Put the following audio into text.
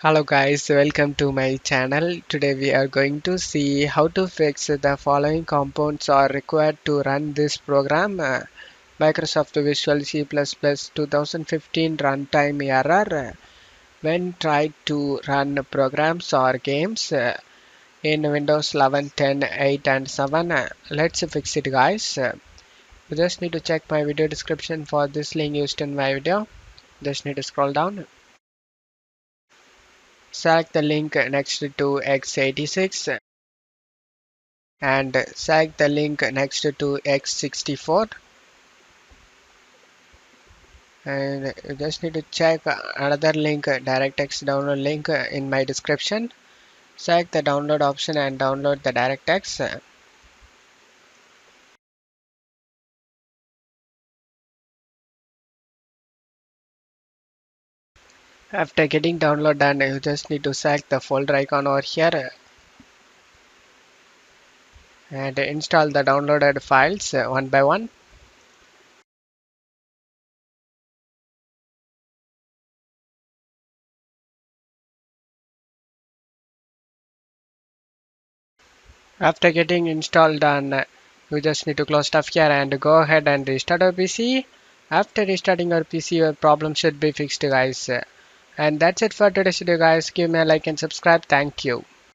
Hello guys, welcome to my channel. Today we are going to see how to fix the following components are required to run this program. Microsoft Visual C++ 2015 runtime error when tried to run programs or games in Windows 11, 10, 8 and 7. Let's fix it guys. You just need to check my video description for this link used in my video. Just need to scroll down. Select the link next to x86 and select the link next to x64, and you just need to check another link, DirectX download link in my description. Select the download option and download the DirectX. After getting download done, you just need to select the folder icon over here and install the downloaded files one by one. After getting installed done, you just need to close stuff here and go ahead and restart your PC. After restarting your PC, your problem should be fixed guys. And that's it for today's video guys. Give me a like and subscribe. Thank you.